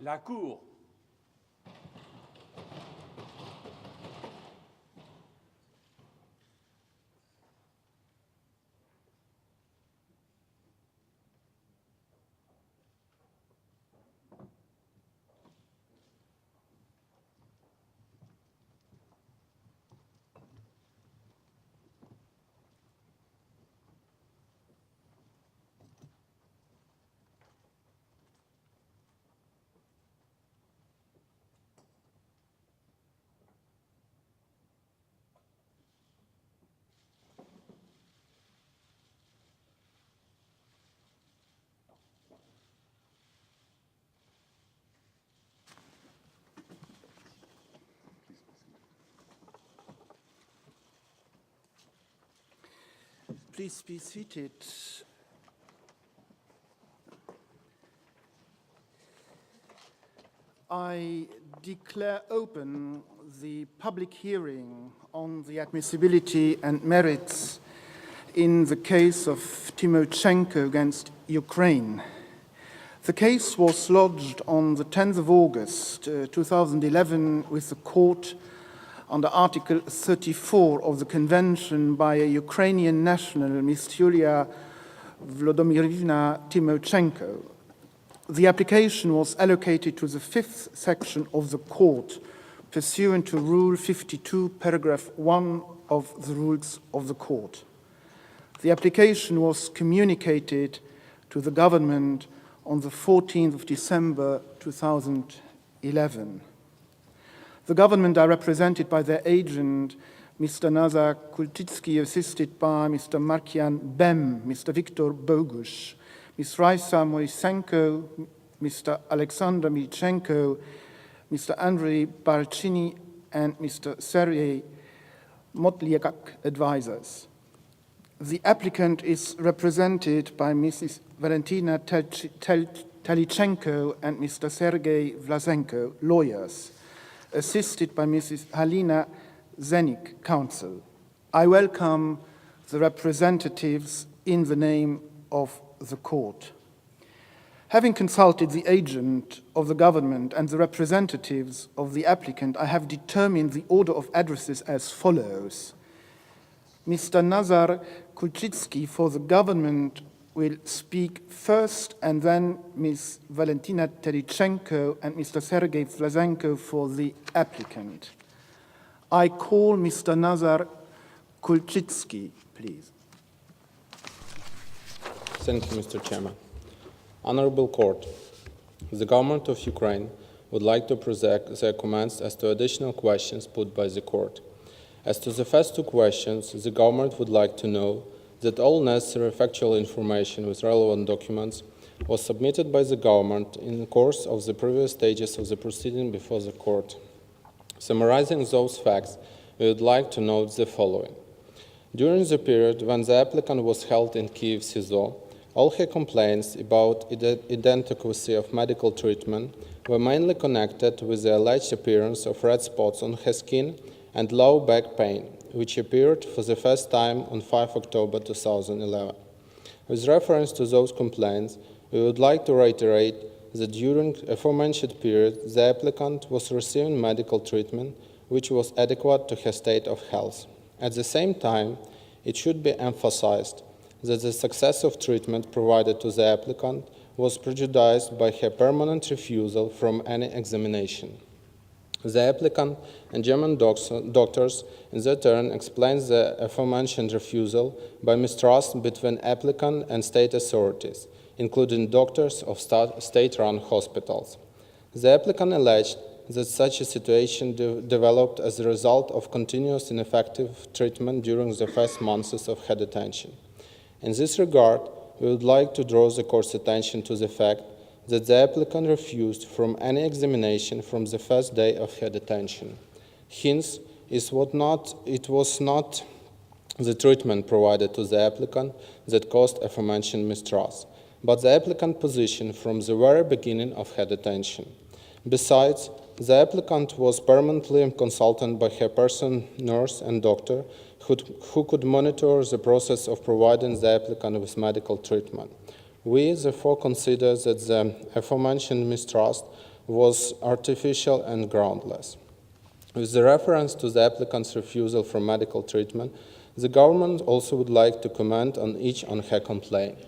La Cour. Please be seated. I declare open the public hearing on the admissibility and merits in the case of Tymoshenko against Ukraine. The case was lodged on the 10th of August 2011 with the court under Article 34 of the Convention by a Ukrainian national, Ms. Yulia Volodymyrivna Tymoshenko. The application was allocated to the fifth section of the court, pursuant to Rule 52, paragraph 1 of the rules of the court. The application was communicated to the government on the 14th of December 2011. The government are represented by their agent, Mr. Nazar Kultitsky, assisted by Mr. Markian Bem, Mr. Viktor Bogush, Ms. Raisa Moisenko, Mr. Alexander Milchenko, Mr. Andrei Barchini, and Mr. Sergei Motliakak, advisors. The applicant is represented by Mrs. Valentina Talichenko and Mr. Sergei Vlasenko, lawyers, assisted by Mrs. Halina Zenik, counsel. I welcome the representatives in the name of the court. Having consulted the agent of the government and the representatives of the applicant, I have determined the order of addresses as follows. Mr. Nazar Kulchitsky for the government will speak first, and then Ms. Valentina Terichenko and Mr. Sergei Vlasenko for the applicant. I call Mr. Nazar Kulchitsky, please. Thank you, Mr. Chairman. Honorable Court, the government of Ukraine would like to present their comments as to additional questions put by the court. As to the first two questions, the government would like to know that all necessary factual information with relevant documents was submitted by the government in the course of the previous stages of the proceeding before the court. Summarizing those facts, we would like to note the following. During the period when the applicant was held in Kyiv CISO, all her complaints about inadequacy of medical treatment were mainly connected with the alleged appearance of red spots on her skin and low back pain, which appeared for the first time on 5 October 2011. With reference to those complaints, we would like to reiterate that during the aforementioned period, the applicant was receiving medical treatment which was adequate to her state of health. At the same time, it should be emphasized that the success of treatment provided to the applicant was prejudiced by her permanent refusal from any examination. The applicant and German doctors, in their turn, explained the aforementioned refusal by mistrust between applicant and state authorities, including doctors of state-run hospitals. The applicant alleged that such a situation developed as a result of continuous ineffective treatment during the first months of her detention. In this regard, we would like to draw the court's attention to the fact that the applicant refused from any examination from the first day of her detention. Hence, it was not the treatment provided to the applicant that caused aforementioned mistrust, but the applicant's position from the very beginning of her detention. Besides, the applicant was permanently consulted by her personal nurse and doctor who could monitor the process of providing the applicant with medical treatment. We therefore consider that the aforementioned mistrust was artificial and groundless. With the reference to the applicant's refusal for medical treatment, the government also would like to comment on each on her complaint.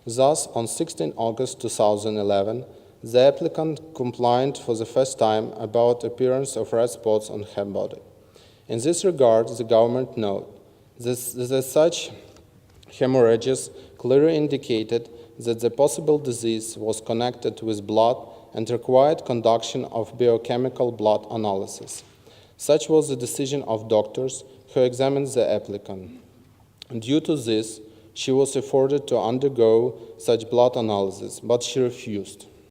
Thus, on 16 August 2011, the applicant complained for the first time about appearance of red spots on her body. In this regard, the government noted that such hemorrhages clearly indicated that the possible disease was connected with blood and required conduction of biochemical blood analysis. Such was the decision of doctors who examined the applicant. Due to this, she was afforded to undergo such blood analysis, but she refused.